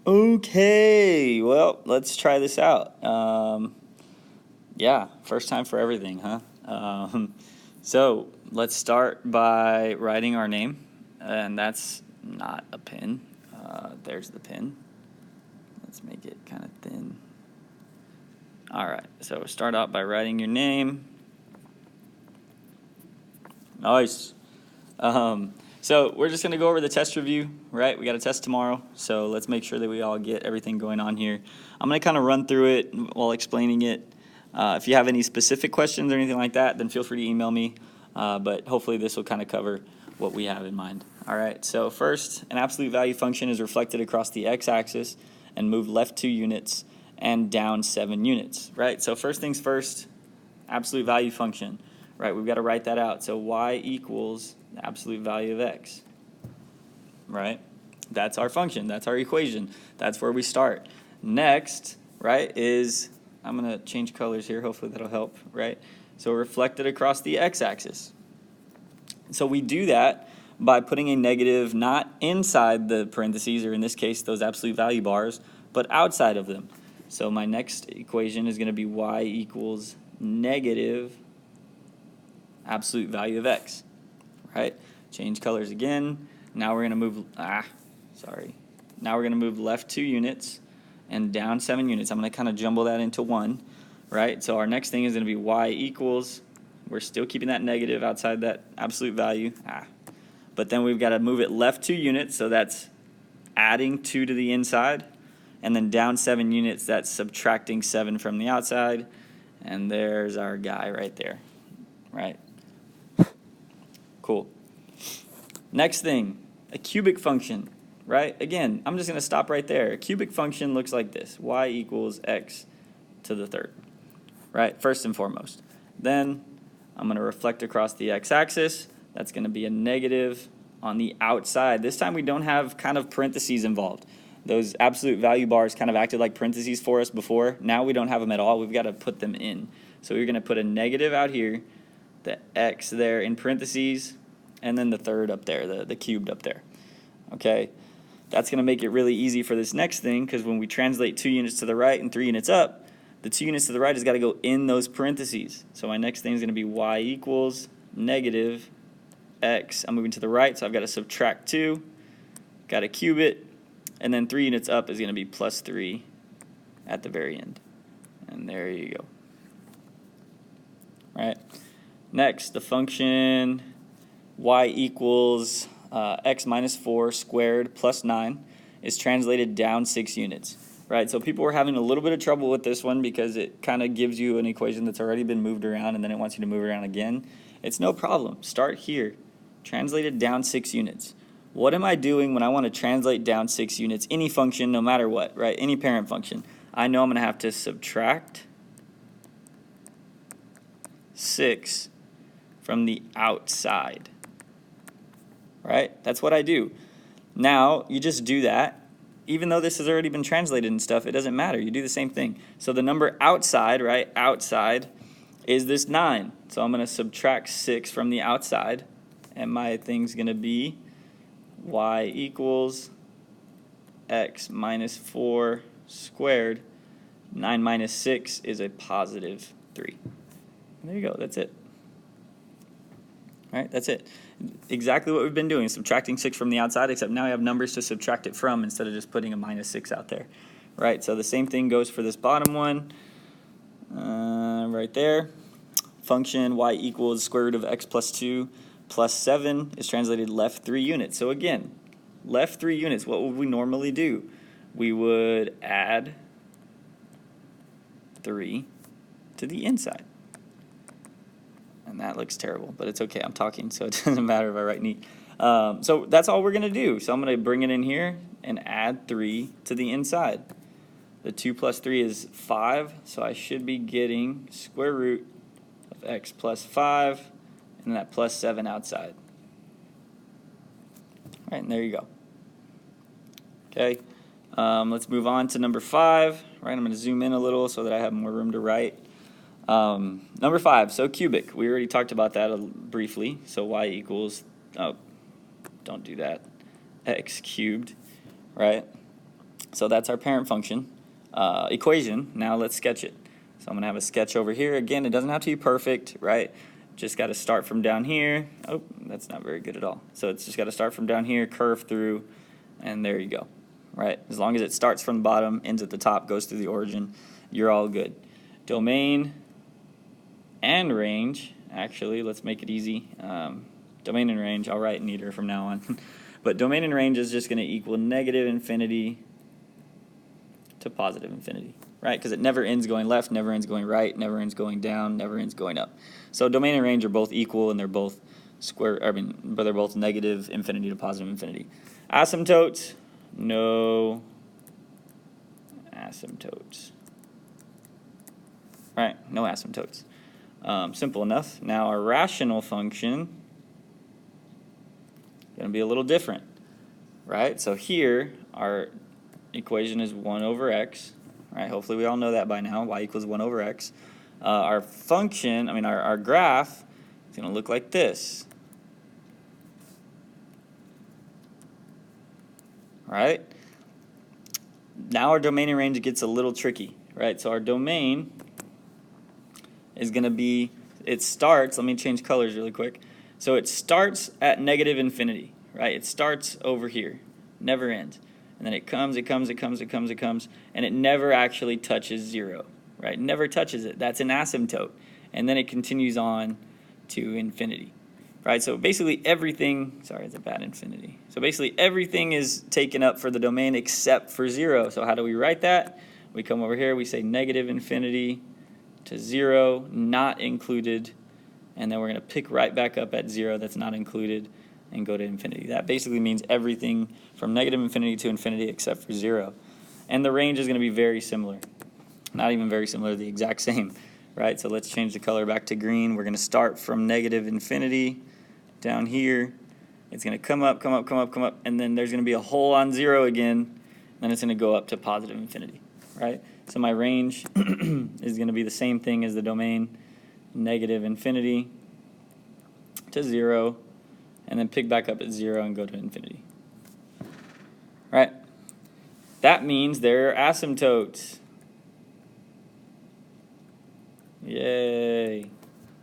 Okay, well, let's try this out. Yeah, first time for everything, huh? So let's start by writing our name, and that's not a pin. There's the pin. Let's make it kind of thin. All right, so start out by writing your name. Nice. So we're just going to go over the test review, right? We got a test tomorrow, so let's make sure that we all get everything going on here. I'm going to kind of run through it while explaining it. If you have any specific questions or anything like that, then feel free to email me, but hopefully this will kind of cover what we have in mind. All right, so first, an absolute value function is reflected across the x-axis and moved left 2 units and down 7 units, right? So first things first, absolute value function. Right, we've got to write that out. So y equals the absolute value of x. Right? That's our function. That's our equation. That's where we start. Next, right, is, I'm going to change colors here. Hopefully that'll help, right? So reflected across the x-axis. So we do that by putting a negative not inside the parentheses, or in this case, those absolute value bars, but outside of them. So my next equation is going to be y equals negative absolute value of x, right? Change colors again. Now we're going to move, Now we're going to move left 2 units and down 7 units. I'm going to kind of jumble that into one, right? So our next thing is going to be y equals, we're still keeping that negative outside that absolute value, but then we've got to move it left 2 units, so that's adding 2 to the inside, and then down 7 units, that's subtracting 7 from the outside, and there's our guy right there, right? Cool. Next thing, a cubic function, right? Again, I'm just going to stop right there. A cubic function looks like this. Y equals x to the third, right? First and foremost. Then I'm going to reflect across the x-axis. That's going to be a negative on the outside. This time we don't have kind of parentheses involved. Those absolute value bars kind of acted like parentheses for us before. Now we don't have them at all. We've got to put them in. So we're going to put a negative out here, the x there in parentheses, and then the third up there, the cubed up there. Okay, that's going to make it really easy for this next thing, because when we translate 2 units to the right and 3 units up, the 2 units to the right has got to go in those parentheses. So my next thing is going to be y equals negative x. I'm moving to the right, so I've got to subtract 2, got to cube it, and then 3 units up is going to be plus 3 at the very end. And there you go. All right. Next, the function y equals x minus 4 squared plus 9 is translated down 6 units. Right, so people were having a little bit of trouble with this one because it kind of gives you an equation that's already been moved around and then it wants you to move around again. It's no problem. Start here. Translated down 6 units. What am I doing when I want to translate down 6 units? Any function, no matter what, right? Any parent function. I know I'm going to have to subtract 6 from the outside. Right? That's what I do. Now, you just do that. Even though this has already been translated and stuff, it doesn't matter. You do the same thing. So the number outside, right, outside is this 9. So I'm going to subtract 6 from the outside, and my thing's going to be y equals x minus 4 squared. 9 minus 6 is a positive 3. And there you go. That's it. All right, that's it. Exactly what we've been doing, subtracting 6 from the outside, except now I have numbers to subtract it from instead of just putting a minus 6 out there. Right, so the same thing goes for this bottom one, right there. Function y equals square root of x plus 2 plus 7 is translated left 3 units. So again, left 3 units, what would we normally do? We would add 3 to the inside. And that looks terrible, but it's okay. I'm talking, so it doesn't matter if I write neat. So that's all we're going to do. So I'm going to bring it in here and add 3 to the inside. The 2 plus 3 is 5, so I should be getting square root of x plus 5, and that plus 7 outside. All right, and there you go. Okay, let's move on to number 5. Right, I'm going to zoom in a little so that I have more room to write. Number 5, so cubic. We already talked about that briefly. So y equals, don't do that, x cubed, right? So that's our parent function equation. Now let's sketch it. So I'm going to have a sketch over here. Again, it doesn't have to be perfect, right? Just got to start from down here. Oh, that's not very good at all. So it's just got to start from down here, curve through, and there you go, right? As long as it starts from the bottom, ends at the top, goes through the origin, you're all good. Domain and range, actually, let's make it easy. Domain and range, I'll write neater from now on. But domain and range is just going to equal negative infinity to positive infinity, right? Because it never ends going left, never ends going right, never ends going down, never ends going up. So domain and range are both equal, and they're both but they're both negative infinity to positive infinity. Asymptotes, no asymptotes. Right, no asymptotes. Simple enough. Now our rational function is going to be a little different, right? So here our equation is 1 over x, right? Hopefully we all know that by now, y equals 1 over x. Our function, our graph is going to look like this, right? Now our domain and range gets a little tricky, right? So our domain is going to be, it starts, let me change colors really quick. So it starts at negative infinity, right? It starts over here, never ends. And then it comes, and it never actually touches 0, right? Never touches it. That's an asymptote. And then it continues on to infinity, right? So basically everything, sorry, it's a bad infinity. So basically everything is taken up for the domain except for 0. So how do we write that? We come over here, we say negative infinity to 0, not included, and then we're going to pick right back up at 0, that's not included, and go to infinity. That basically means everything from negative infinity to infinity except for 0. And the range is going to be very similar. Not even very similar, the exact same, right? So let's change the color back to green. We're going to start from negative infinity down here. It's going to come up, and then there's going to be a hole on 0 again, and then it's going to go up to positive infinity, right? So my range is going to be the same thing as the domain, negative infinity to 0, and then pick back up at 0 and go to infinity. Right? That means they're asymptotes. Yay.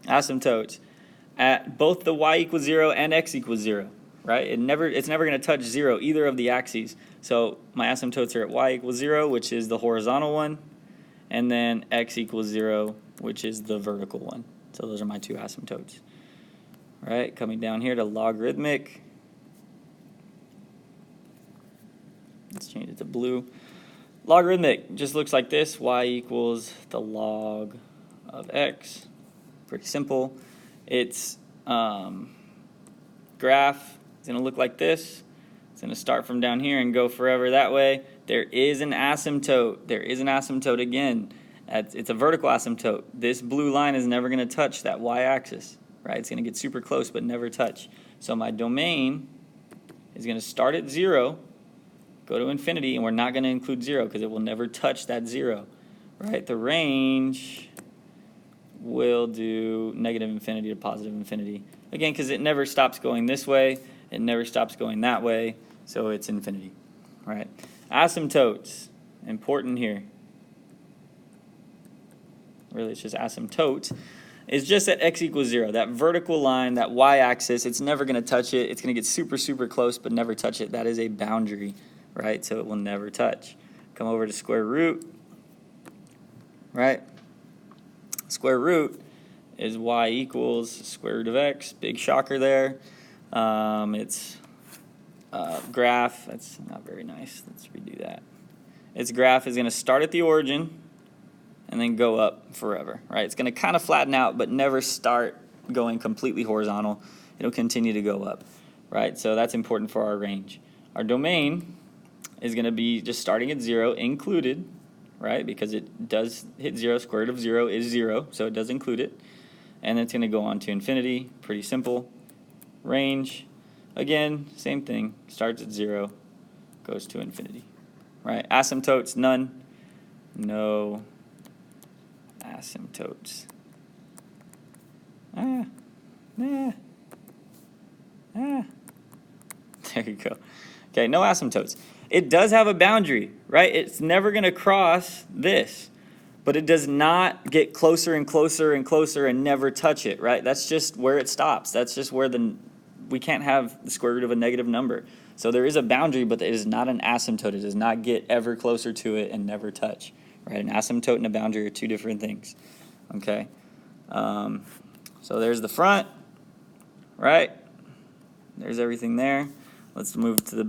Asymptotes at both the y equals 0 and x equals 0. Right? It's never going to touch 0, either of the axes. So my asymptotes are at y equals 0, which is the horizontal one, and then x equals 0, which is the vertical one. So those are my two asymptotes. All right, coming down here to logarithmic. Let's change it to blue. Logarithmic just looks like this. Y equals the log of x. Pretty simple. Its graph is going to look like this. It's going to start from down here and go forever that way. There is an asymptote. There is an asymptote again. It's a vertical asymptote. This blue line is never going to touch that y-axis. Right? It's going to get super close but never touch. So my domain is going to start at 0, go to infinity, and we're not going to include 0 because it will never touch that 0. Right? The range will do negative infinity to positive infinity. Again, because it never stops going this way, it never stops going that way, so it's infinity. Right? Asymptotes, important here. Really, it's just asymptote. Is just at x equals 0. That vertical line, that y-axis, it's never going to touch it. It's going to get super, super close but never touch it. That is a boundary, right? So it will never touch. Come over to square root, right? Square root is y equals square root of x. Big shocker there. It's graph. That's not very nice. Let's redo that. Its graph is going to start at the origin and then go up forever, right? It's going to kind of flatten out, but never start going completely horizontal. It'll continue to go up, right? So that's important for our range. Our domain is going to be just starting at 0, included, right? Because it does hit 0. Square root of 0 is 0, so it does include it. And it's going to go on to infinity. Pretty simple. Range, again, same thing. Starts at 0, goes to infinity, right? Asymptotes, none. No asymptotes. There you go. Okay, no asymptotes. It does have a boundary, right? It's never going to cross this, but it does not get closer and closer and closer and never touch it, right? That's just where it stops. That's just where we can't have the square root of a negative number. So there is a boundary, but it is not an asymptote. It does not get ever closer to it and never touch, right? An asymptote and a boundary are two different things, okay? So there's the front, right? There's everything there. Let's move to the